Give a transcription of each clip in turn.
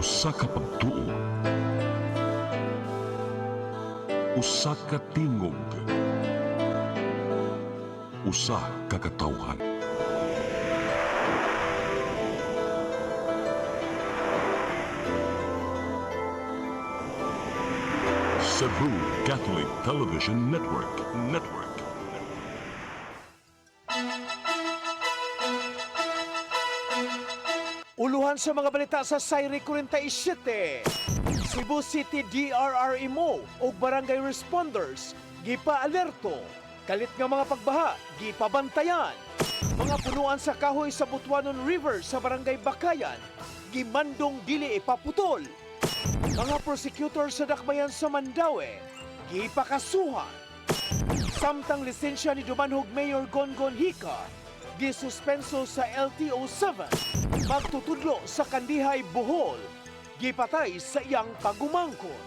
Usa ka pagtuo, usa ka tingog, usa ka katawhan. Cebu Catholic Television Network. Uluhan sa mga balita sa Sayri 47. Cebu City DRRMO o Barangay Responders gipa-alerto. Kalit nga mga pagbaha gipabantayan. Mga punuan sa kahoy sa Butuanon River sa Barangay Bakayan gimandong dili ipaputol. Mga prosecutor sa dakbayan sa Mandaue gipakasuhan. Samtang lisensya ni Dumanhog Mayor Gongon Hika gisuspenso sa LTO-7. Magtutudlo sa Kandihay, Bohol. Gipatay sa iyang pagumangkon.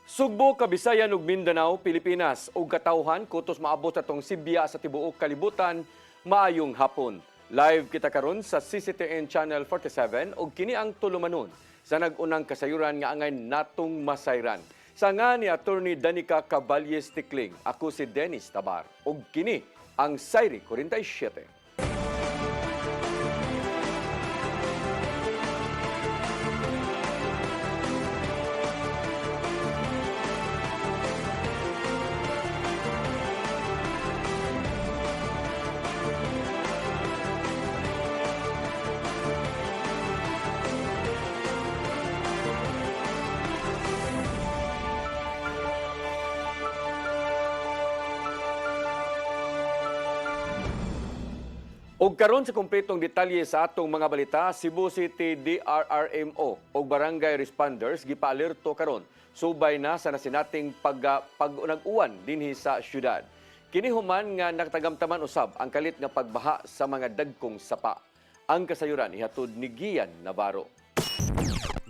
Sugbo, Kabisayan ug Mindanao, Pilipinas ug katawhan kutos maabot atong Sibya sa tibuok kalibutan maayong hapon. Live kita karon sa CCTN Channel 47 ug kini ang tulumanon sa nag-unang kasayuran nga angay natong masayran. Sa nga ni Attorney Danica Caballes Tikling, ako si Dennis Tabar ug kini ang Sayri 47. Og karon sa kumpletong detalye sa atong mga balita, Cebu City DRRMO o Barangay Responders gipaalerto karon subay na sa nasinating pag-unag-uwan dinhi sa syudad. Kini human nga nagtagamtaman usab ang kalit nga pagbaha sa mga dagkong sapa. Ang kasayuran ihatod ni Gian Navarro.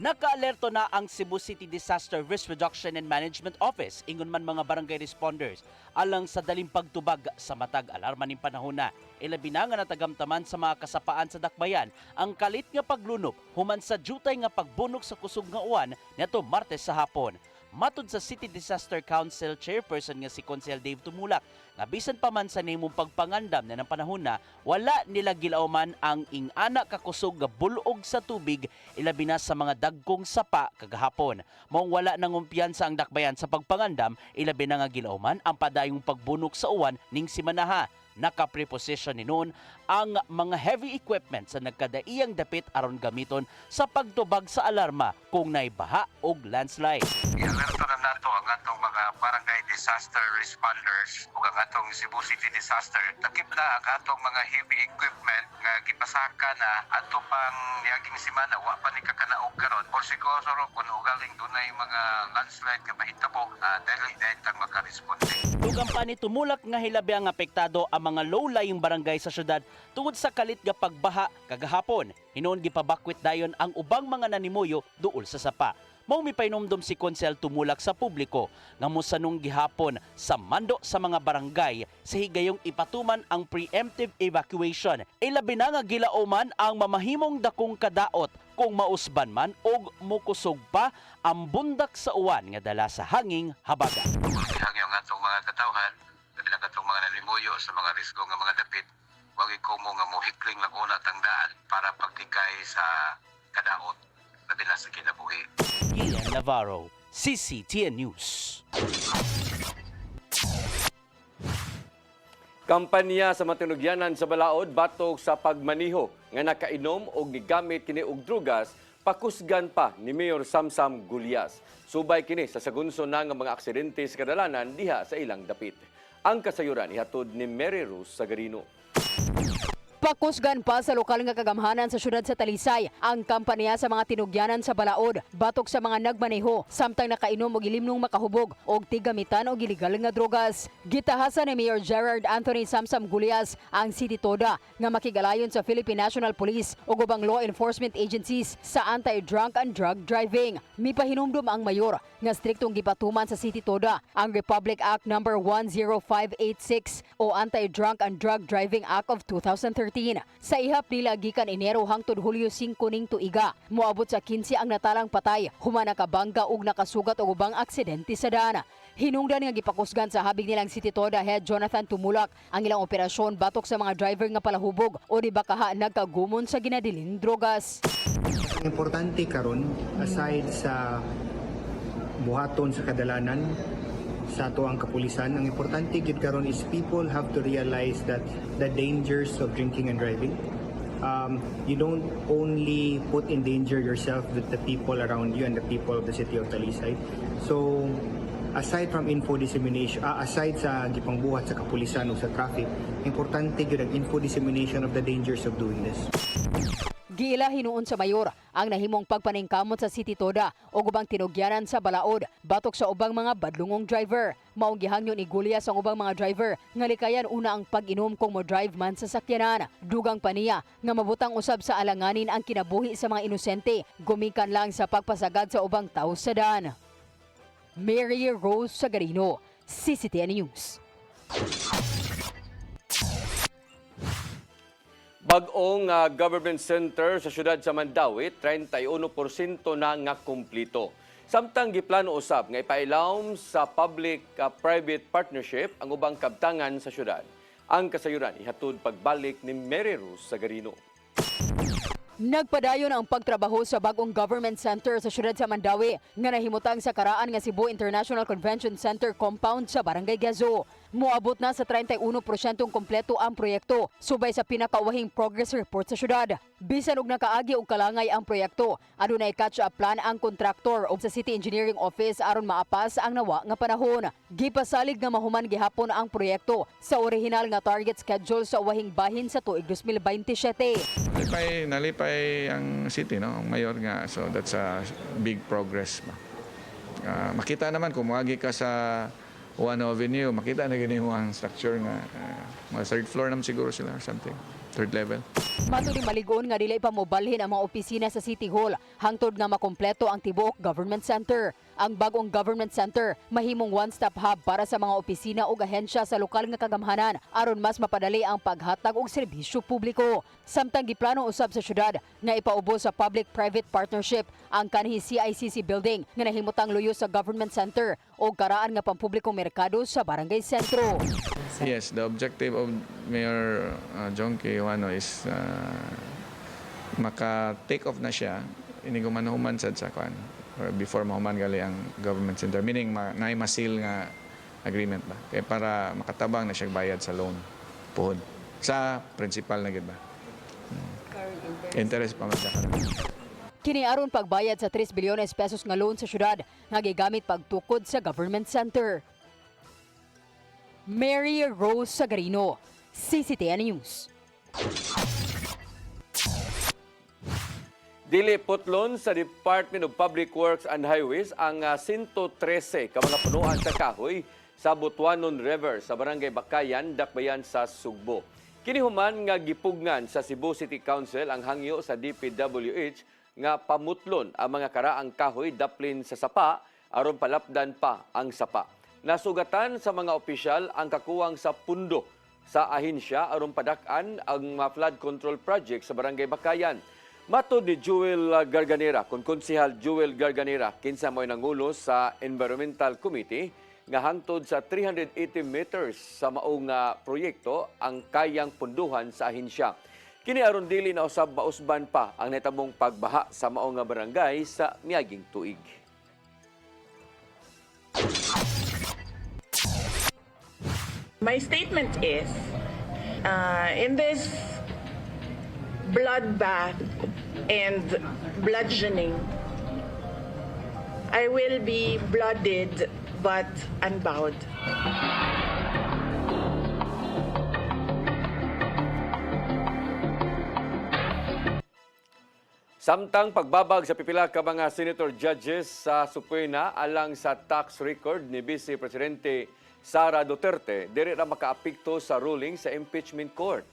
Naka-alerto na ang Cebu City Disaster Risk Reduction and Management Office ingon man mga barangay responders alang sa daling pagtubag sa matag alarma ning panahon na. Ilabi na nga natagamtaman sa mga kasapaan sa dakbayan ang kalit nga paglunop human sa jutay nga pagbunok sa kusog nga uwan neto Martes sa hapon. Matud sa City Disaster Council Chairperson nga si Consel Dave Tumulak, nga bisan pa man sa nimong pagpangandam na ng panahon na, wala nila gilauman ang ingana kakusog nga bulog sa tubig ilabi na sa mga dagkong sapa kagahapon. Maong wala nang umpiyansa ang dakbayan sa pagpangandam, ilabi na nga gilauman ang padayong pagbunok sa uwan ning simanaha. Naka-preposition ni noon ang mga heavy equipment sa nagkadaiyang dapit aron gamiton sa pagtubag sa alarma kung naibaha o landslide. I-alerto na nato ang atong mga barangay disaster responders ug ang atong Cebu City Disaster. Takip na ang atong mga heavy equipment nga gipasaka na ato pang niaging semana wa pa ni kakanaog karon. Or siguro kung ugaling dunay mga landslide nga mahitabo, dahil tang makaresponde. Dugang pa ni Tumulak nga hilabi ang apektado ang mga low-lying barangay sa syudad tungod sa kalit nga pagbaha kagahapon. Hinuon gipabakwit dayon ang ubang mga nanimuyo duol sa sapa. Mao mi painomdom si Consel Tumulak sa publiko nga mosanong gihapon sa mando sa mga barangay sa higayong ipatuman ang preemptive evacuation. Ilabi na nga gilauman ang mamahimong dakong kadaot kung mausban man og mukusog pa ang bundak sa uwan nga dala sa hanging habaga. Ang yung atong mga katawhan, labi na atong mga nalimuyo sa mga risko nga mga dapit, wag ko mo nga mohikling lang una tangdaan para pagtikay sa kadaot labi na sa kinabuhi. Gian Navarro, CCTN News. Kampanya sa matinugyanan sa balaod batok sa pagmaniho nga nakainom og gigamit kini og drugas pakusgan pa ni Mayor Samsam Gulyas. Subay kini sa sagunso na nga mga aksidente sa kadalanan diha sa ilang dapit. Ang kasayuran ihatod ni Mary Rose Sagarino. Pakusgan pa sa lokal nga kagamhanan sa syudad sa Talisay ang kampanya sa mga tinugyanan sa balaod batok sa mga nagmaneho samtang nakainom og ilimnong makahubog og tigamitan og iligal nga drogas. Gitahasan ni Mayor Gerard Anthony Samsam Gulyas ang City Toda nga makigalayon sa Philippine National Police ug ubang law enforcement agencies sa anti-drunk and drug driving. Mipahinumdum ang mayor nga striktong gipatuman sa City Toda ang Republic Act No. 10586 o Anti-Drunk and Drug Driving Act of 2013. 2013. Sa ihap nila gikan Enero hangtod Hulyo 5 ning tuiga, moabot sa 15 ang natalang patay, human nakabangga ug nakasugat og ubang aksidente sa daan. Hinungdan nga gipakusgan sa habig nilang City Toda Head Jonathan Tumulak ang ilang operasyon batok sa mga driver nga palahubog o di bakaha nagkagumon sa ginadiling drogas. Importante karon aside sa buhaton sa kadalanan sa ato ang kapulisan, ang importante gid karon is people have to realize that the dangers of drinking and driving. You don't only put in danger yourself with the people around you and the people of the city of Talisay. So aside from info dissemination, aside sa gipangbuhat sa kapulisan o sa traffic, importante gyud ang info dissemination of the dangers of doing this. Giila hinuon sa mayor ang nahimong pagpaningkamot sa City Toda o ubang tinugyanan sa balaod batok sa ubang mga badlungong driver. Maong gihangyon ni Gulyas ang ubang mga driver nga likayan una ang pag-inom kung mo drive man sa sakyanan. Dugang pa niya nga mabutang usab sa alanganin ang kinabuhi sa mga inosente, gumikan lang sa pagpasagad sa ubang tao sa daan. Mary Rose Sagarino, CCTN News. Bag-ong government center sa syudad sa Mandawi, 31% na nga kumplito. Samtang giplano usab nga ipailawom sa public-private partnership ang ubang kabtangan sa syudad. Ang kasayuran ihatod pagbalik ni Mary Rose Sagarino. Nagpadayon ang pagtrabaho sa bagong government center sa syudad sa Mandawi nga nahimutang sa karaan nga Cebu International Convention Center compound sa Barangay Gazo. Moabot na sa 31% kompleto ang proyekto subay sa pinakawahing progress report sa syudad. Bisan og nakaagi og kalangay ang proyekto, adunay catch-up plan ang kontraktor og sa City Engineering Office aron maapas ang nawa nga panahon. Gipasalig nga mahuman gihapon ang proyekto sa orihinal nga target schedule sa wahing bahin sa tuig 2027. Nalipay ang city, no? Ang mayor nga. So that's a big progress. Makita naman kung muagi ka sa One Avenue, makita na ganyan mo ang structure nga. Mga third floor naman siguro sila or something. Third level. Matuli maligon nga dili pa mobalhin ang mga opisina sa City Hall hangtod nga makompleto ang tibuok government center. Ang bagong government center mahimong one-stop hub para sa mga opisina o ahensya sa lokal nga kagamhanan aron mas mapadali ang paghatag og serbisyo publiko. Samtang giplano usab sa syudad nga ipaubos sa public-private partnership ang kanhi CICC building nga nahimutang luyo sa government center o karaan nga pampublikong merkado sa barangay sentro. Yes, the objective of Mayor Jonky Juano is maka-take off na siya, iniguman-human sa kwan, or before mahuman gali ang government center, meaning masil nga agreement ba, kaya para makatabang na siya bayad sa loan puhod sa principal na gid ba. Interest pa man siya. Kini aron pagbayad sa 3 bilyones pesos nga loan sa syudad nga gigamit pagtukod sa government center. Mary Rose Sagarino, CCTN News. Dili putlon sa Department of Public Works and Highways ang 113 ka mga punuan sa kahoy sa Butuanon River sa Barangay Bakayan, Dakbayan sa Sugbo. Kini human nga gipugngan sa Cebu City Council ang hangyo sa DPWH nga pamutlon ang mga karaang kahoy daplin sa sapa aron palapdan pa ang sapa. Nasugatan sa mga opisyal ang kakuwang sa pundo sa ahensya aron padak-an ang flood control project sa Barangay Bakayan. Matod ni Jewel Garganera, konsehal Jewel Garganera, kinsa mo'y nangulo sa Environmental Committee, nga hangtod sa 380 meters sa maong proyekto ang kayang punduhan sa ahensya. Kini aron dili na usab mausban pa ang nahitabong pagbaha sa maong barangay sa miaging tuig. My statement is, in this bloodbath and bludgeoning, I will be blooded but unbowed. Samtang pagbabag sa pipila ka mga senator judges sa Supwena alang sa tax record ni Vice Presidente Sara Duterte, diri ra makaapekto sa ruling sa impeachment court.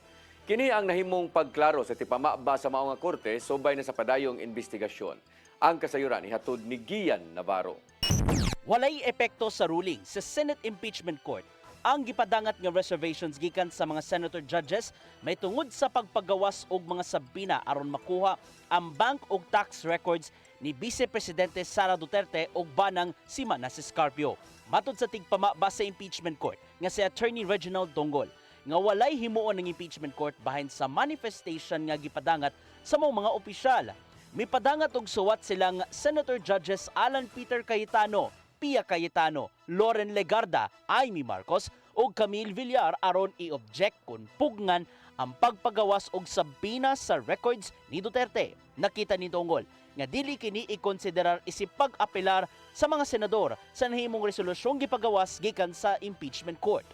Kini ang nahimong pagklaro sa tipamaba sa maong nga korte subay na sa padayong investigasyon. Ang kasayuran ihatod ni Gian Navarro. Walay epekto sa ruling sa Senate Impeachment Court ang gipadangat nga reservations gikan sa mga senator judges may tungod sa pagpagawas og mga sabina aron makuha ang bank og tax records ni Vice Presidente Sara Duterte ug banang si Manas Escarpio. Matod sa tigpamaba sa impeachment court nga si Attorney Reginald Donggol nga walay himuon ng impeachment court bahin sa manifestation nga gipadangat sa mga opisyal. Mipadangat og suwat silang Senator Judges Alan Peter Cayetano, Pia Cayetano, Loren Legarda, Amy Marcos ug Camille Villar aron i-object kung pugngan ang pagpagawas og sabina sa records ni Duterte. Nakita ni Donggol nga dili kini ikonsiderar isip pag-apelar sa mga senador sa nahimong resolusyong gipagawas gikan sa impeachment court.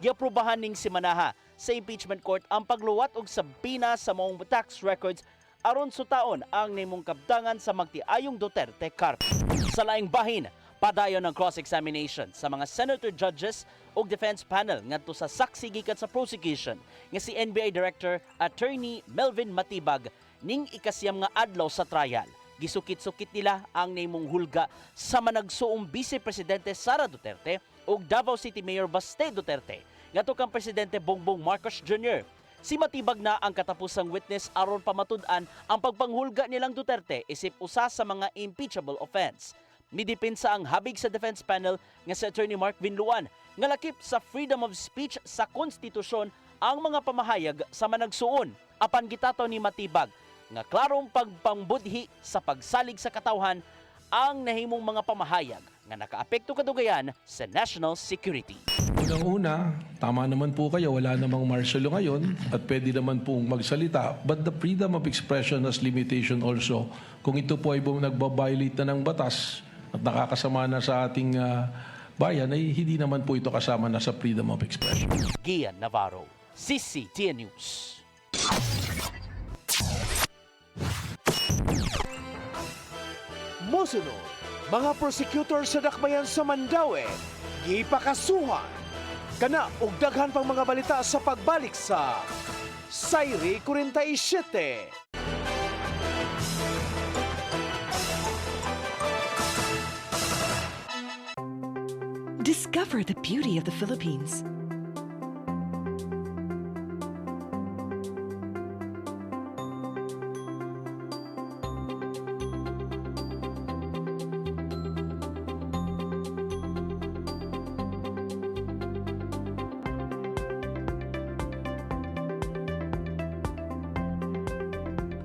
Giaprubahan ning simanaha sa impeachment court ang pagluwat og sabina sa maong tax records aron sutaon ang nahimong kabdangan sa magtiayong Duterte Carp. Sa laing bahin, padayon ang cross-examination sa mga senator judges ug defense panel ngadto sa saksi gikan sa prosecution nga si NBI Director Attorney Melvin Matibag ning ikasiyam nga adlaw sa trial. Gisukit-sukit nila ang nahimong hulga sa managsuong Vice Presidente Sara Duterte ug Davao City Mayor Baste Duterte ngadto kang Presidente Bongbong Marcos Jr. Si Matibag na ang katapusang witness aron pamatud-an ang pagpanghulga nilang Duterte isip usa sa mga impeachable offense. Midepensa ang habig sa defense panel nga si Attorney Mark Vinluan nga lakip sa freedom of speech sa konstitusyon ang mga pamahayag sa managsuon. Apan gitataw ni Matibag nga klarong pagpangbudhi sa pagsalig sa katawhan ang nahimong mga pamahayag nga nakaapekto kadugayan sa national security. Unang-una, tama naman po kayo, wala namang martial law ngayon at pwede naman pong magsalita. But the freedom of expression has limitation also. Kung ito po ay nagbabiolate na ng batas at nakakasama na sa ating bayan, ay hindi naman po ito kasama na sa freedom of expression. Gian Navarro, CCTN News. Mosunod, mga prosecutor sa dakbayan sa Mandaue, gipakasuhan. Kana og daghan pang mga balita sa pagbalik sa Sayri 47. Discover the beauty of the Philippines.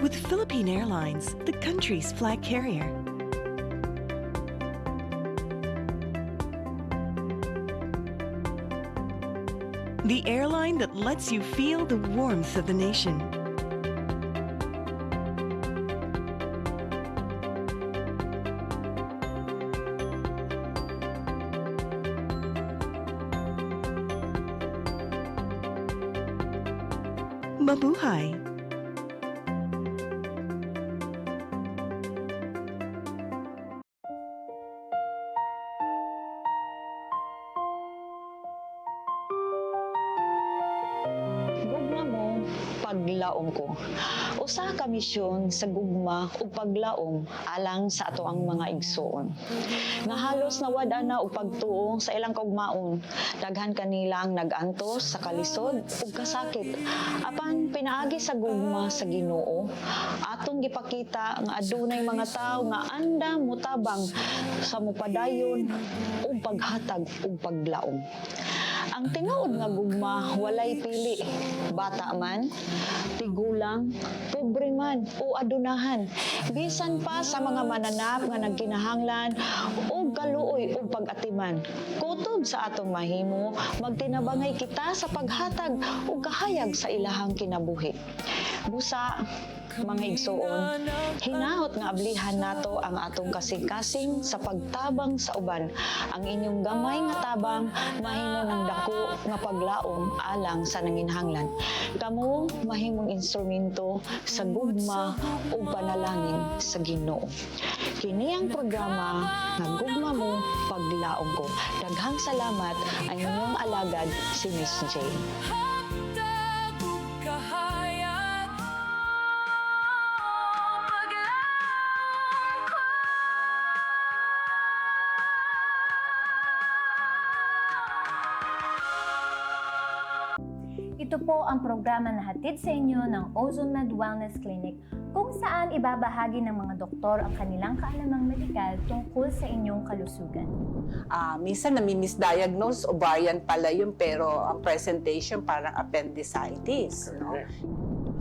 With Philippine Airlines, the country's flag carrier. The airline that lets you feel the warmth of the nation. Mabuhay! Gugma mo, paglaom ko. Usa ka misyon sa gugma ug paglaom alang sa ato ang mga igsoon. Nga halos nawad ana og pagtuo sa ilang kaugmaon. Daghan kanila ang nag-antos sa kalisod ug kasakit. Apan pinaagi sa gugma sa Ginoo, atong gipakita nga adunay mga tawo nga anda mutabang sa mupadayon ug paghatag ug paglaom. Ang tinuod nga gugma walay pili, bata man, tigulang, pobre man o adunahan. Bisan pa sa mga mananap nga nagkinahanglan o kaluoy o pag-atiman. Kutob sa atong mahimo, magtinabangay kita sa paghatag o kahayag sa ilahang kinabuhi. Busa, mga igsoon, hinahot nga ablihan nato ang atong kasing-kasing sa pagtabang sa uban. Ang inyong gamay nga tabang mahimo ng dako nga paglaom alang sa nanginhanglan. Kamo mahimong instrumento sa gugma o panalangin sa Ginoo. Kini ang programa nga Gugma Mo, Paglaom Ko. Daghang salamat ang inyong alagad si Miss J. Ito po ang programa na hatid sa inyo ng OzoneMed Wellness Clinic kung saan ibabahagi ng mga doktor ang kanilang kaalamang medikal tungkol sa inyong kalusugan. Minsan nami-misdiagnose, ovarian pala yun, pero ang presentation parang appendicitis. No?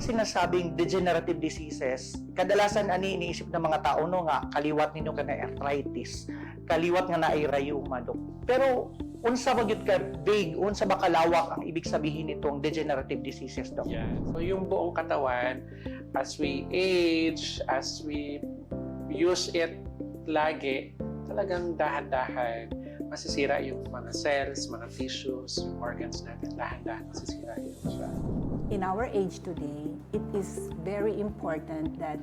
Sinasabing degenerative diseases, kadalasan iniisip ng mga tao nga kaliwat ninyo ka na arthritis, kaliwat nga na ay rheuma. Pero unsa ba gyud ka vague, unsa ba kalawak ang ibig sabihin nitong degenerative diseases, Dok? Yeah. So yung buong katawan, as we age, as we use it lagi, talagang dahan-dahan masisira yung mga cells, mga tissues, yung organs natin, dahan-dahan masisira yun siya. In our age today, it is very important that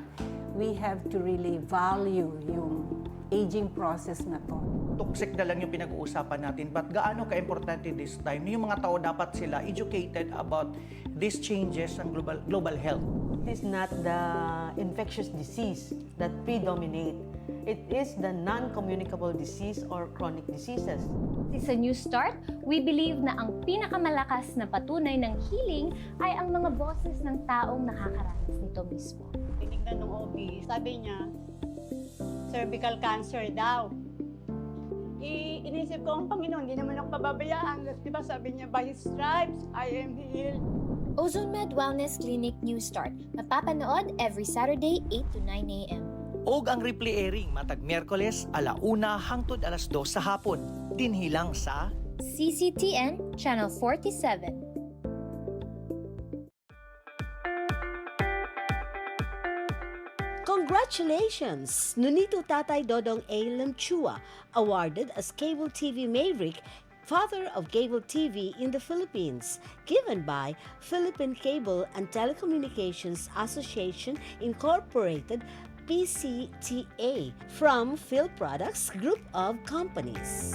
we have to really value yung aging process na to. Toxic na lang yung pinag-uusapan natin, but gaano ka-importante this time? Yung mga tao dapat sila educated about these changes ng global health. It is not the infectious disease that predominate. It is the non-communicable disease or chronic diseases. Sa New Start, we believe na ang pinakamalakas na patunay ng healing ay ang mga boses ng taong nakakaranas nito mismo. Tinignan ng OB, sabi niya, cervical cancer daw. Inisip ko ang Panginoon, hindi naman ako pababayaan. Di ba sabi niya, by His stripes, I am healed. OzoneMed Wellness Clinic New Start. Mapapanood every Saturday, 8 to 9 a.m. Og ang replay airing matag Miyerkules, 1:00 hangtod 2:00 sa hapon. Dinhilang sa CCTN Channel 47. Congratulations! Nunito Tatay Dodong A. Lamchua, awarded as Cable TV Maverick, Father of Cable TV in the Philippines, given by Philippine Cable and Telecommunications Association Incorporated, PCTA, from Phil Products Group of Companies.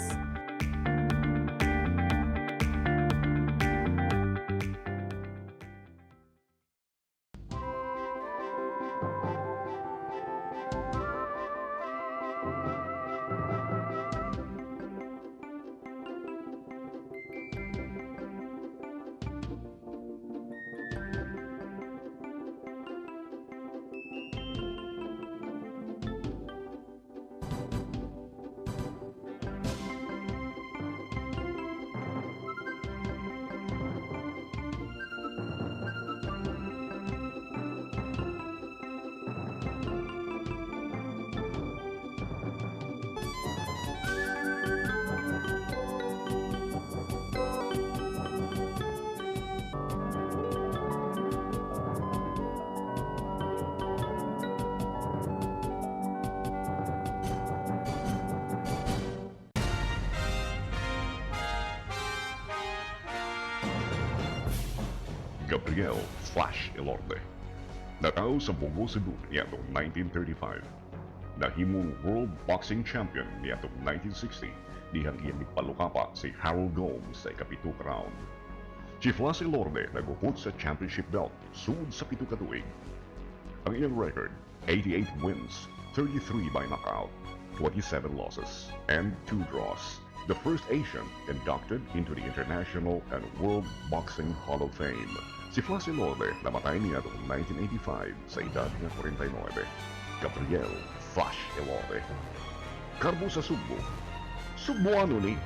Gabriel Flash Elorde. Natao sa Bongo, Cebu niadtong 1935. Nahimong World Boxing Champion niadtong 1960 dihang iyang nagpalukapa si Harold Gomes sa ikapito ka round. Si Flash Elorde nagupot sa championship belt sud sa pito ka tuig. Ang iyang record, 88 wins, 33 by knockout, 27 losses, and 2 draws. The first Asian inducted into the International and World Boxing Hall of Fame. Si Flash Elorde namatay niya noong 1985 sa edad ng 49. Gabriel Flash Elorde. Karbo sa Sugbo. Sugboano ni.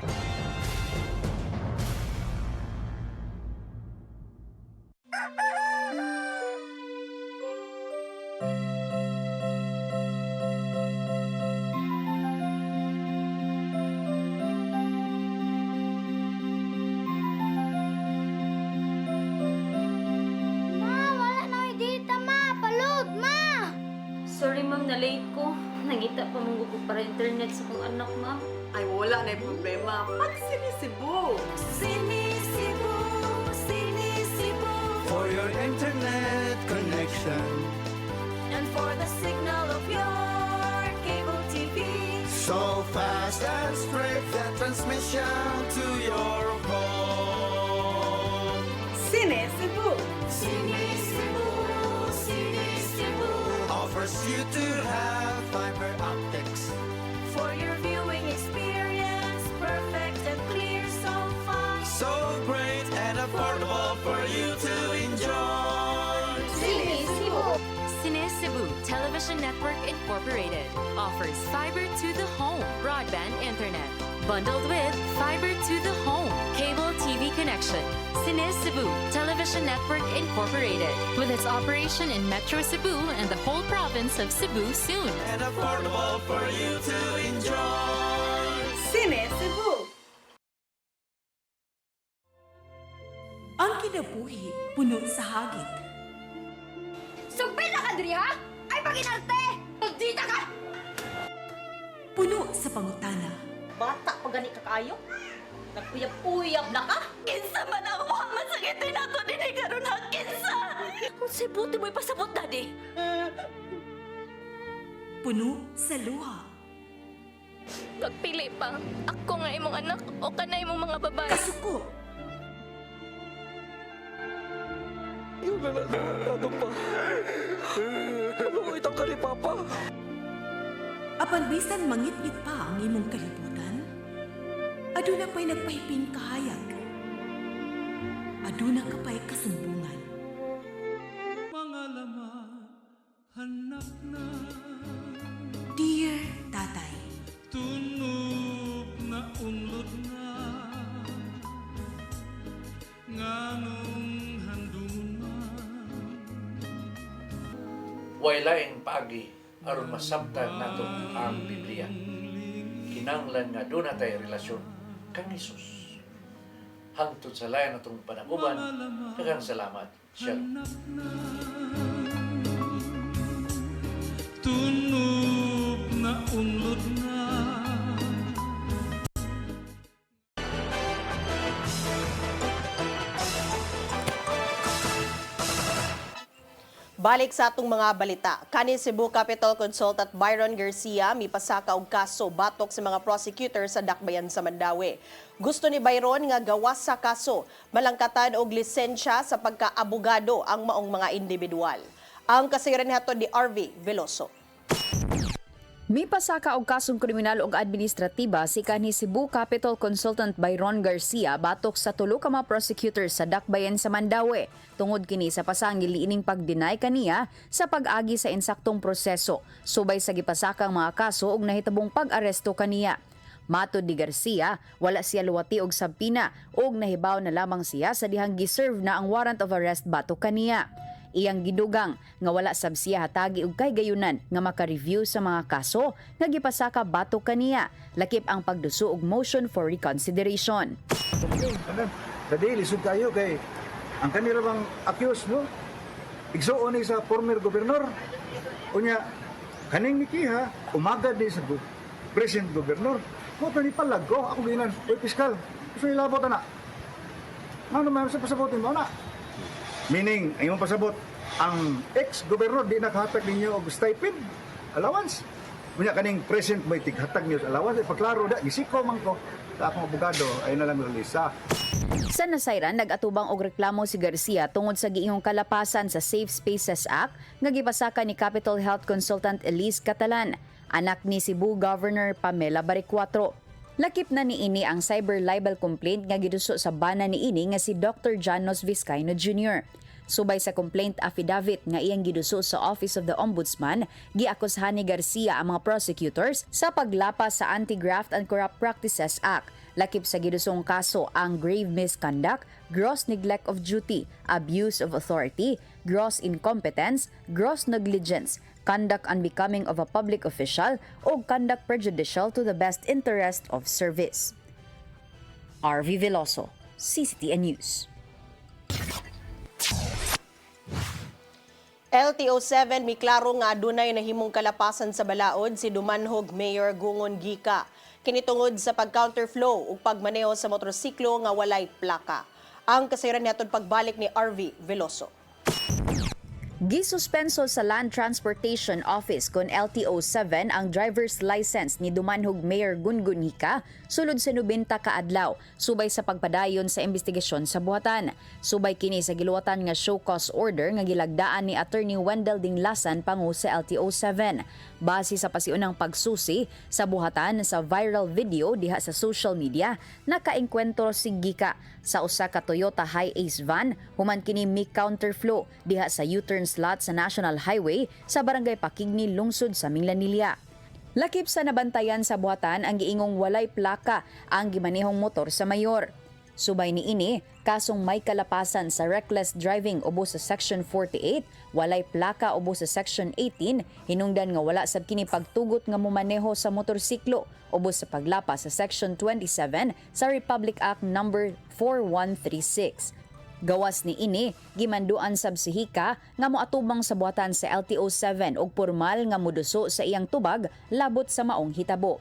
Sorry ma'am, na-late ko. Nangita pa mong ko para internet sa kong anak, ma'am. Ay, wala na yung problema. Pag Sinisibu! Sinisibu, Sinisibu. For your internet connection And for the signal of your cable TV. so fast and straight, that transmission to your home. Sinisibu. Sinisibu, Sinisibu. Offers you to have fiber optics. For your viewing experience, perfect and clear so far. So great and affordable. affordable for you to enjoy. Cine Cebu. Cine Cebu Television Network Incorporated offers fiber to the home broadband internet bundled with fiber to the home cable TV connection. Cine Cebu Television Network Incorporated with its operation in Metro Cebu and the whole province of Cebu soon. And affordable for you to enjoy. Cine Cebu. Ang kinabuhi puno sa hagit. Sugpil na ka, Dri, ha? Ay, paginarte! Pagdita ka! Puno sa pangutana. Bata pa gani ka kayo? Nagpuyab-puyab na ka? Kinsa man ang mga masakitin ako din ay karoon ha, kinsa! Kung si buti mo'y pasabot, Daddy. Puno sa luha. Pagpili pa, ako nga imong anak o kanay imong mga babae. Kasuko. Yung nananado pa. Mabuhay ka ni Papa. Apan bisan mangit-ngit pa ang imong kalibutan, aduna pa'y nagpahiping kahayag. Aduna ka pa'y kasumbungan. Mga laman, hanap na. Dear Tatay, Tunog na unlod na. Nganong handungan. Waylaing paagi aron masabtan nato ang Biblia. Kinanglan nga doon natay relasyon kang Hesus. Hangtod sa layan natong panaguban, daghang salamat. Shalom. Tunog na unlod na. Balik sa atong mga balita. Kani Cebu Capital Consultant Byron Garcia mipasaka og kaso batok sa mga prosecutor sa Dakbayan sa Mandawi. Gusto ni Byron nga gawas sa kaso, malangkatan og lisensya sa pagkaabogado ang maong mga individual. Ang kasiran nato ni RV Veloso. Mipasaka og kasong kriminal ug administratiba si kanhi Cebu Capital Consultant Byron Garcia batok sa tulo ka mga prosecutor sa Dakbayan sa Mandawi tungod kini sa pasangil ining pagdeny kaniya sa pag-agi sa insaktong proseso subay sa gipasakang mga kaso ug nahitabong pag-aresto kaniya. Matod ni Garcia, wala siya luwati og sabpina ug nahibaw na lamang siya sa dihang giserve na ang warrant of arrest batok kaniya. Iyang gidugang nga wala sab siya hatagi og kay gayunan nga maka-review sa mga kaso nga gipasaka batok kaniya, lakip ang pagduso og motion for reconsideration. Dadi lisod kayo kay ang kanila bang accused mo igsuon ni sa former gobernador unya kaning Mikiha umagad ni sa present gobernador mo tani palag ko ako ginan oy piskal gusto ilabot na ano man sa pasabotin mo na. Meaning, ay mong pasabot, ang ex-gobernador di nakahatag ninyo og stipend, allowance. Kunya kaning present mo itighatag niyo allowance, ipaklaro da, gisiko man ko, sa akong abogado, ay nalang lalisa. Sa nasayran, nag-atubang og reklamo si Garcia tungod sa giingong kalapasan sa Safe Spaces Act nga gipasaka ni Capital Health Consultant Elise Catalan, anak ni Cebu Governor Pamela Baricuatro. Lakip na niini ang cyber libel complaint nga giduso sa bana niini nga si Dr. Janos Vizcaino Jr. Subay sa complaint affidavit nga iyang giduso sa Office of the Ombudsman, giakusahan ni Garcia ang mga prosecutors sa paglapas sa Anti-Graft and Corrupt Practices Act. Lakip sa gidusong kaso ang grave misconduct, gross neglect of duty, abuse of authority, gross incompetence, gross negligence, conduct unbecoming of a public official, o conduct prejudicial to the best interest of service. RV Veloso, CCTN News. LTO-7 mi klaro nga adunay nahimong kalapasan sa balaod si Dumanhog Mayor Gungon Gika. Kinitungod sa pag-counterflow ug pagmaneho sa motorsiklo nga walay plaka. Ang kasayran niyaton pagbalik ni RV Veloso. Gisuspenso sa Land Transportation Office kon LTO-7 ang driver's license ni Dumanhog Mayor Gungun Gika sulod sa 90 ka adlaw subay sa pagpadayon sa investigasyon sa buhatan. Subay kini sa giluwatan nga show cause order nga gilagdaan ni Attorney Wendell Dinglasan pangu sa LTO-7. Base sa pasiunang pagsusi sa buhatan sa viral video diha sa social media, nakaengkwentro si Gika sa usa ka Toyota Hi-Ace van human kini mi-counterflow diha sa U-turn slot sa National Highway sa Barangay Pakigni, lungsod sa Minglanilla. Lakip sa nabantayan sa buhatan ang giingong walay plaka ang gimanehong motor sa mayor. Subay niini, kasong may kalapasan sa reckless driving ubos sa Section 48, walay plaka ubos sa Section 18, hinungdan nga wala sab kini pagtugot nga mumaneho sa motorsiklo ubos sa paglapas sa Section 27 sa Republic Act No. 4136. Gawas ni ini, gimanduan sab si Hika nga moatubang sa buhatan sa LTO 7 og pormal nga moduso sa iyang tubag labot sa maong hitabo.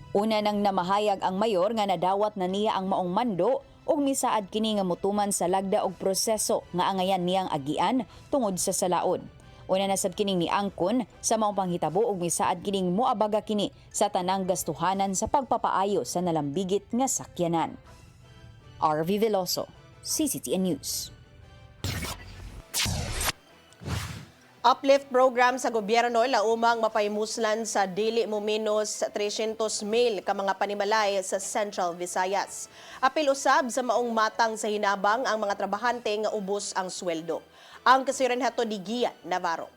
Una nang namahayag ang mayor nga nadawat na niya ang maong mando ug misaad kini nga motuman sa lagda og proseso nga angayan niyang agian tungod sa salaod. Una na sab kining niangkon sa maong panghitabo ug misaad kining moabaga kini sa tanang gastuhanan sa pagpapaayo sa nalambigit nga sakyanan. RV Veloso, CCTN News. Uplift program sa gobyerno laumang mapaymuslan sa dili mo menos 300,000 ka mga panimalay sa Central Visayas. Apil usab sa maong matang sa hinabang ang mga trabahante nga ubos ang sweldo. Ang kasiran hato ni Gian Navarro.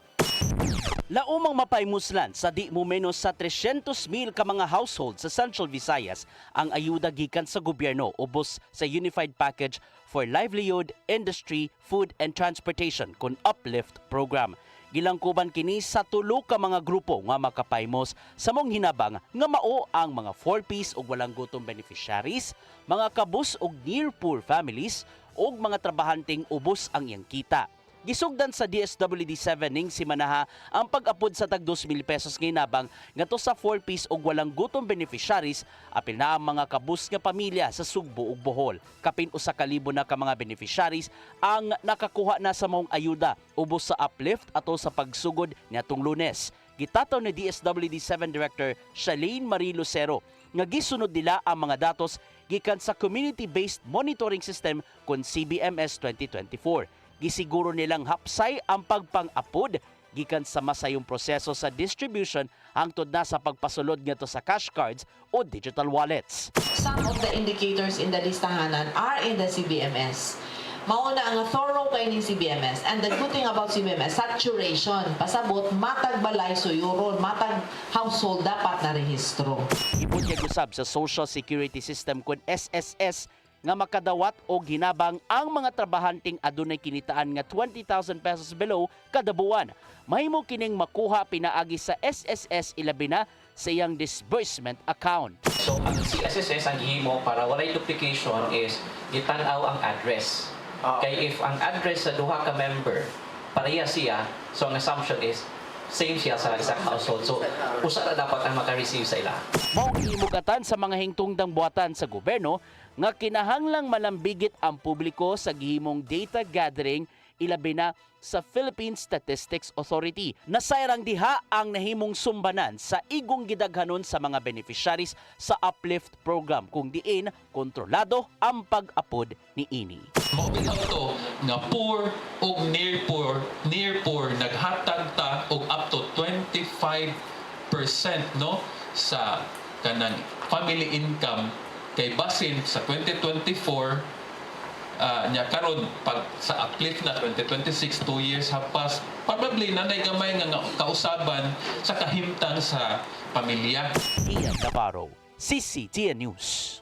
Laumang mapaymuslan sa di mo menos sa 300,000 ka mga household sa Central Visayas ang ayuda gikan sa gobyerno ubos sa Unified Package for Livelihood, Industry, Food and Transportation kun Uplift program. Gilangkuban kini sa tulo ka mga grupo nga makapaymos sa mong hinabang nga mao ang mga 4Ps ug walang gutom beneficiaries, mga kabus ug near poor families ug mga trabahanteng ubos ang iyang kita. Gisugdan sa DSWD7 ning simanaha ang pag-apod sa tag 2,000 pesos nga hinabang ngadto sa 4Ps ug walang gutom beneficiaries, apil na ang mga kabus nga pamilya sa Sugbo ug Bohol. Kapin 1,000 na ka mga beneficiaries ang nakakuha na sa maong ayuda ubos sa uplift ato sa pagsugod niadtong Lunes. Gitataw ni DSWD7 Director Shalene Marie Lucero nga gisunod nila ang mga datos gikan sa Community-Based Monitoring System kun CBMS 2024. Gisiguro nilang hapsay ang pagpang-apod gikan sa masayong proseso sa distribution hangtod na sa pagpasulod ngadto sa cash cards o digital wallets. Some of the indicators in the listahanan are in the CBMS. Mauna ang thorough kay ni CBMS, and the good thing about CBMS, saturation, pasabot, matag balay suyuron, matag household dapat na rehistro. Ibunyag usab sa Social Security System kun SSS nga makadawat o ginabang ang mga trabahanteng adunay kinitaan nga 20,000 pesos below kada buwan. Mahimo kining makuha pinaagi sa SSS ilabi na sa iyang disbursement account. So ang SSS ang gihimo para walay duplication is itanaw ang address. Kay if ang address sa duha ka member pareha siya, so ang assumption is same siya sa isang household. So usa na dapat ang maka-receive sa ila. Mao himugatan sa mga hingtungdang buhatan sa gobyerno nga kinahanglang malambigit ang publiko sa gihimong data gathering ilabi na sa Philippine Statistics Authority. Nasayrang diha ang nahimong sumbanan sa igong gidaghanon sa mga beneficiaries sa Uplift program kung diin kontrolado ang pag-apod ni ini. Mabitaw to nga poor o near poor naghatag ta og up to 25% no sa kanang family income kay basin sa 2024 nya karon pag sa uplift na 2026 2 years hapas probably nanay gamay nga kausaban sa kahimtang sa pamilya. Ian Navarro, CCTN News.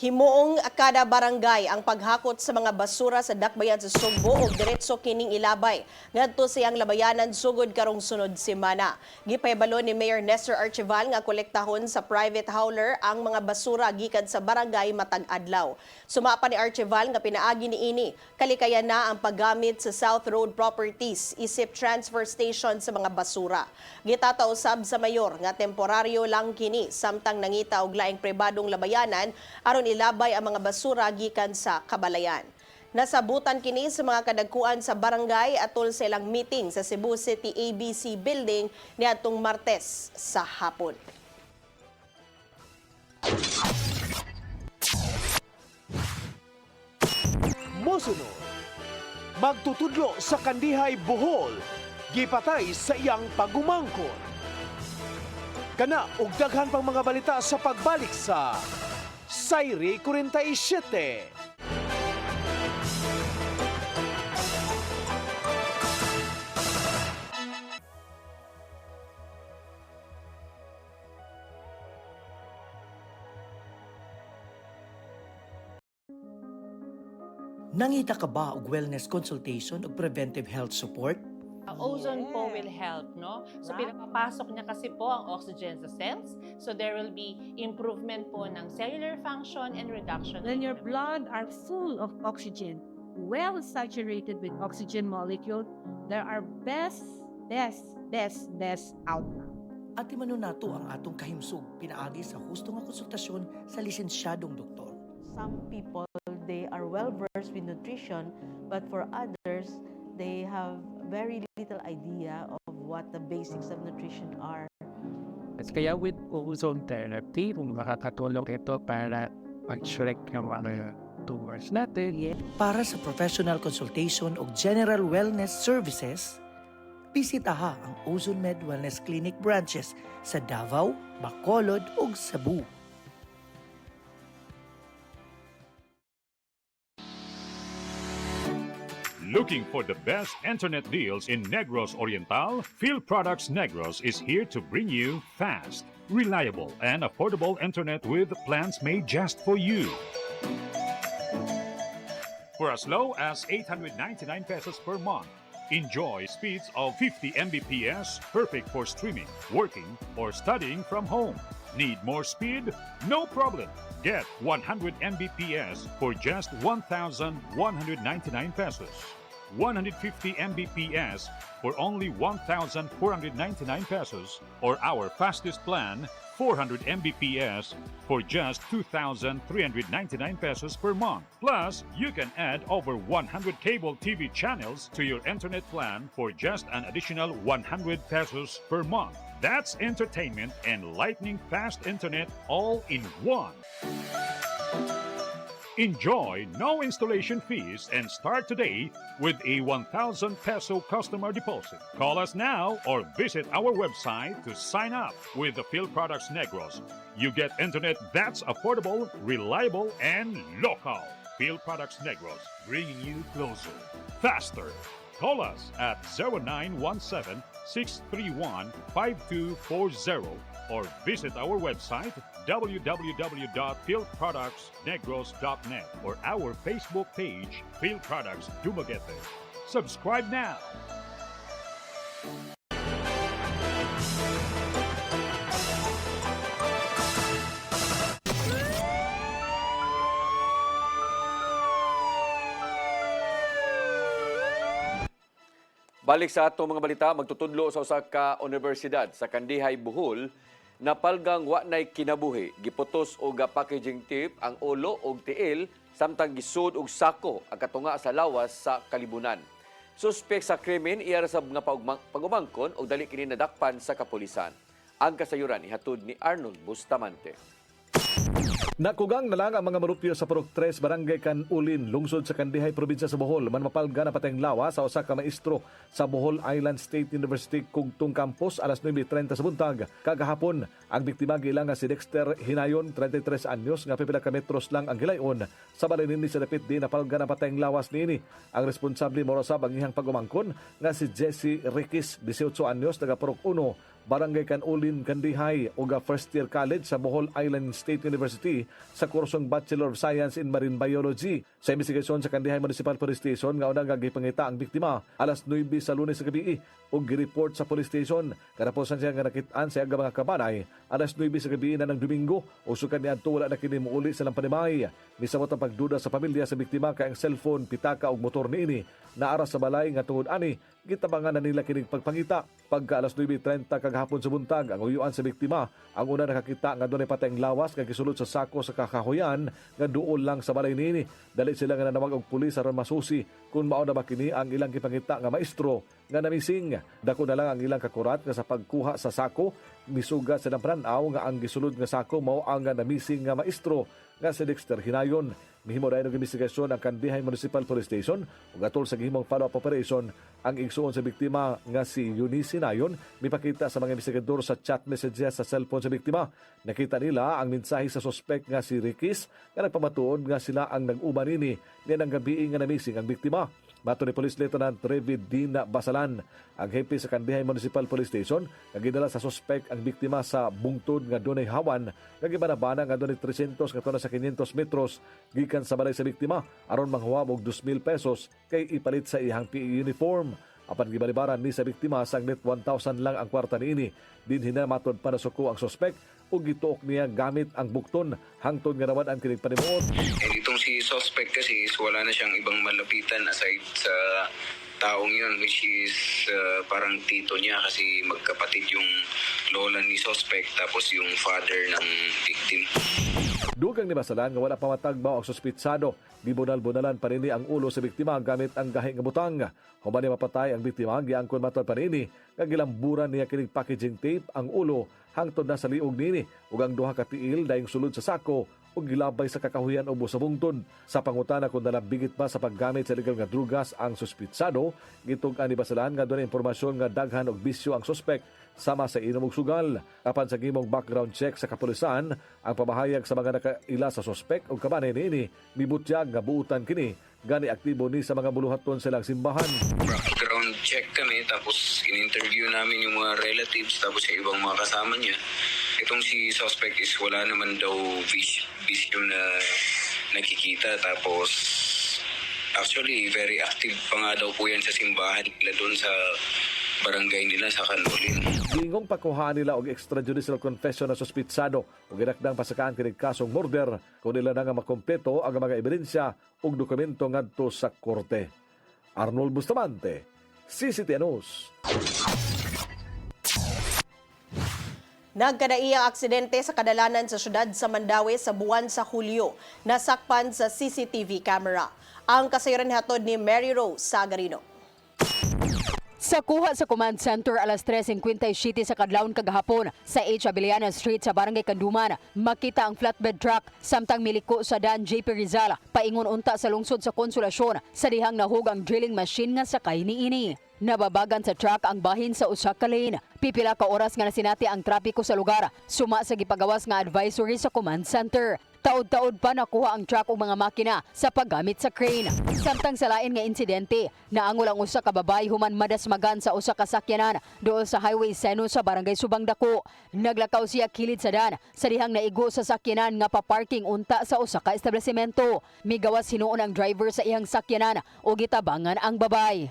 Himuong kada barangay ang paghakot sa mga basura sa dakbayan sa Sugbo ug diretso kining ilabay ngadto siyang labayanan sugod karong sunod semana. Gipahibalo ni Mayor Nestor Archival nga kolektahon sa private hauler ang mga basura gikan sa barangay matag adlaw. Sumapa ni Archival nga pinaagi niini kalikayan na ang paggamit sa South Road Properties isip transfer station sa mga basura. Gitataw usab sa mayor nga temporaryo lang kini samtang nangita og laing pribadong labayanan aron ilabay ang mga basura gikan sa kabalayan. Nasabutan kini sa mga kadagkuan sa barangay atol sa ilang meeting sa Cebu City ABC Building niadtong Martes sa hapon. Mosunod, magtutudlo sa Kandihay, Bohol, gipatay sa iyang pagumangkon. Kana ug daghan pang mga balita sa pagbalik sa Sayri 47. Nangita ka ba og wellness consultation ug preventive health support? Ozone po will help, no? So pinapapasok niya kasi po ang oxygen sa cells. So there will be improvement po ng cellular function and reduction. When your blood are full of oxygen, well saturated with oxygen molecule, there are best outcome. At imano nato ang atong kahimsog pinaagi sa husto nga konsultasyon sa lisensyadong doktor. Some people, they are well versed with nutrition, but for others, they have very little idea of what the basics of nutrition are. Kaya with ozone therapy, makakatulong ito para mag-shrink yung mga tumors natin. Para sa professional consultation o general wellness services, bisitaha ang Ozone Med Wellness Clinic branches sa Davao, Bacolod ug Cebu. Looking for the best internet deals in Negros Oriental? Field Products Negros is here to bring you fast, reliable, and affordable internet with plans made just for you. For as low as 899 pesos per month, enjoy speeds of 50 Mbps, perfect for streaming, working, or studying from home. Need more speed? No problem. Get 100 Mbps for just 1,199 pesos. 150 Mbps for only 1,499 pesos, or our fastest plan, 400 Mbps for just 2,399 pesos per month. Plus, you can add over 100 cable TV channels to your internet plan for just an additional 100 pesos per month. That's entertainment and lightning fast internet all in one. Enjoy no installation fees and start today with a 1,000 peso customer deposit. Call us now or visit our website to sign up with the Field Products Negros. You get internet that's affordable, reliable, and local. Field Products Negros, bringing you closer, faster. Call us at 0917-631-5240 or visit our website www.fieldproductsnegros.net or our Facebook page, Field Products Dumaguete. Subscribe now. Balik sa ato mga balita, magtutudlo sa usa ka universidad sa Kandihay, Bohol, napalgang wa nay kinabuhi, giputos og packaging tape ang ulo og tiil samtang gisud og sako ang katunga sa lawas sa Kalibunan. Suspek sa krimen iya sa nga pagumangkon og dali kini nadakpan sa kapulisan. Ang kasayuran ihatod ni Arnold Bustamante. Nakugang na lang ang mga marupyo sa Purok 3, Barangay Canulin, lungsod sa Kandihay, probinsya sa Bohol. Man mapalga na patayng lawas sa usa ka maestro sa Bohol Island State University Kugtong Campus alas 9:30 sa buntag. Kagahapon, ang biktima gilang nga si Dexter Hinayon, 33 anyos, nga pipila ka metros lang ang gilayon. Sa balay nini sa dapit di napalga na patayng lawas niini. Ang responsable mo sa bangihang pagumangkon nga si Jesse Riquis, 18 anyos, taga Purok 1, Barangay Canulin, Kandihay, uga first year college sa Bohol Island State University sa kursong Bachelor of Science in Marine Biology. Sa investigasyon sa Kandihay Municipal Police Station, nga unang gagipangita ang biktima alas 9 sa Lunes sa gabi ug gireport sa police station. Karaposan siya nga nakitaan sa aga mga kabanay alas 9 sa gabi na ng Domingo. Usukan niya adto wala na kini muuli sa lampanimay. Misabot ang pagduda sa pamilya sa biktima kay ang cellphone, pitaka ug motor niini naara sa balay nga tungod ani gitabangan na nila kining pagpangita. Pagka alas 9:30 kagahapon sa buntag, ang uyuan sa biktima ang una nakakita nga dunay patayng lawas nga gisulod sa sako sa kakahuyan nga duol lang sa balay niini. Dali sila nga nanawag og pulis aron masusi kung mao na ba kini ang ilang gipangita nga maestro nga namising. Dako na lang ang ilang kakurat nga sa pagkuha sa sako, misuga sa napranaw nga ang gisulod nga sako mao ang namising nga maestro nga si Dexter Hinayon. Mihimo dayon og investigasyon ang Kandihay Municipal Police Station ug atol sa gihimong follow-up operation ang igsuon sa biktima nga si Eunice Nayon mipakita sa mga investigador sa chat messages sa cellphone sa biktima. Nakita nila ang mensahe sa suspect nga si Rikis nga nagpamatuod nga sila ang nag-uban nini niya ng gabi nga namising ang biktima. Mato ni Police Lieutenant Trevi Dina Basalan, ang hepe sa Kandihay Municipal Police Station, nga gidala sa suspect ang biktima sa bungtod nga dunay hawan, nga gibanabana nga dunay 300 ngadto sa 500 metros gikan sa balay sa biktima aron manghuwam og 2,000 pesos kay ipalit sa iyang PE uniform. Apan gibalibaran ni sa biktima saglit 1,000 lang ang kwarta niini. Din hinamatod pa na suko ang suspect ug gituok niya gamit ang bukton hangtod nga naman ang kining panimuot. Itong si suspect kasi is wala na siyang ibang malapitan aside sa taong yun, which is parang tito niya kasi magkapatid yung lola ni suspect tapos yung father ng victim. Dugang ni Basalan nga wala pa matagbaw ang suspitsado. Gibunal-bunalan pa rini ang ulo sa biktima gamit ang gahi nga butang. Human ni mapatay ang biktima, giangkon matod pa rini nga gilamburan niya kining packaging tape ang ulo hangtod na sa liog nini ug ang duha ka tiil dayong sulod sa sako ug gilabay sa kakahuyan o sa bungtod. Sa pangutana kung nalambigit ba sa paggamit sa legal nga drugas ang suspitsado, gitug-an ni Basalan nga doon impormasyon nga daghan og bisyo ang suspect sama sa inom ug sugal. Apan sa gimong background check sa kapulisan, ang pamahayag sa mga nakaila sa suspect ug kabanay niini mibutyag nga buutan kini gani aktibo ni sa mga buluhaton silang simbahan. Background check kami tapos in-interview namin yung mga relatives tapos sa ibang mga kasama niya. Itong si suspect is wala naman daw bisyo na nakikita tapos actually very active pa nga daw po yan sa simbahan nila doon sa barangay nila sa Canolin. Gingong pakuhaan nila og extrajudicial confession na suspitsado ug ginakdang pasakaan kining kasong murder kung nila na nga makompleto ang mga ebidensya ug dokumento ngadto sa korte. Arnold Bustamante, CCTV News. Nagkadaiyang aksidente sa kadalanan sa syudad sa Mandaue sa buwan sa Hulyo, nasakpan sa CCTV camera. Ang kasayuran hatod ni Mary Rose Sagarino. Sa kuha sa command center alas 3:57 sa kadlawon kagahapon sa H. Abiliana Street sa Barangay Kanduman, makita ang flatbed truck samtang miliko sa Dan JP Rizal paingon unta sa lungsod sa Konsolasyon sa dihang nahug ang drilling machine nga sakay niini. Nababagan sa truck ang bahin sa usa ka lane. Pipila ka oras nga nasinati ang trapiko sa lugar, suma sa gipagawas nga advisory sa command center. Taod-taod pa nakuha ang truck o mga makina sa paggamit sa crane. Samtang sa lain nga insidente, naangol ang usa ka babay human madasmagan sa usa ka sakyanan dool sa Highway Seno sa Barangay Subang Dako. Naglakaw siya kilid sa dan sa dihang naigo sa sakyanan nga paparking unta sa usa ka establishmento. Migawas hinuon ang driver sa iyang sakyanan o gitabangan ang babay.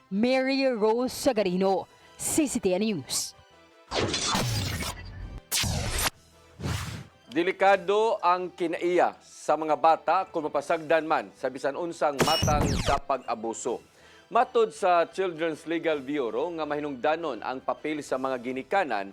Mary Rose Sagarino, CCTV News. Delikado ang kinaiya sa mga bata kung mapasagdan man sa bisan unsang matang sa pag-abuso. Matod sa Children's Legal Bureau nga mahinungdanon ang papel sa mga ginikanan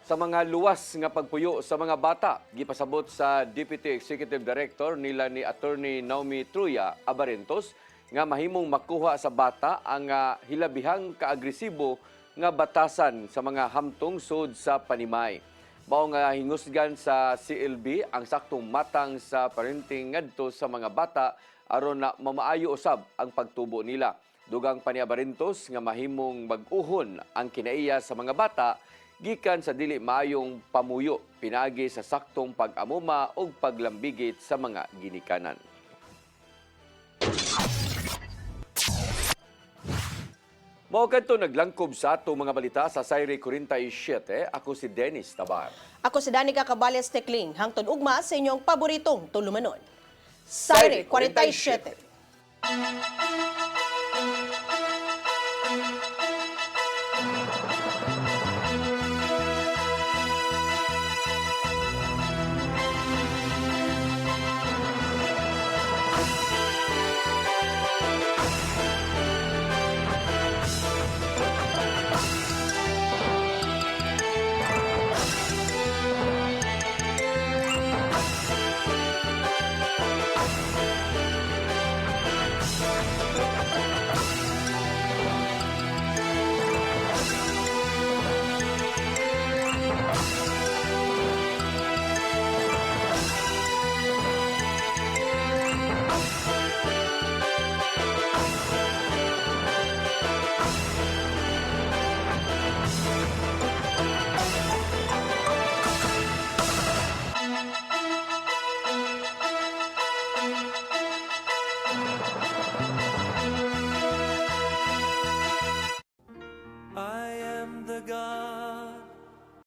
sa mga luwas nga pagpuyo sa mga bata. Gipasabot sa Deputy Executive Director nila ni Attorney Naomi Truya Abarentos nga mahimong makuha sa bata ang hilabihang kaagresibo nga batasan sa mga hamtong sud sa panimay. Mao nga hingusgan sa CLB ang saktong matang sa parenting ngadto sa mga bata aron na mamaayo usab ang pagtubo nila. Dugang pa ni Abarentos nga mahimong mag-uhon ang kinaiya sa mga bata gikan sa dili maayong pamuyo pinagi sa saktong pag-amuma ug paglambigit sa mga ginikanan. Mao kadto naglangkob sa ato mga balita sa Sayre 47. Ako si Dennis Tabar. Ako si Danica Cabales Tecling, hangtod ugma sa inyong paboritong tulumanon. Sayre 47.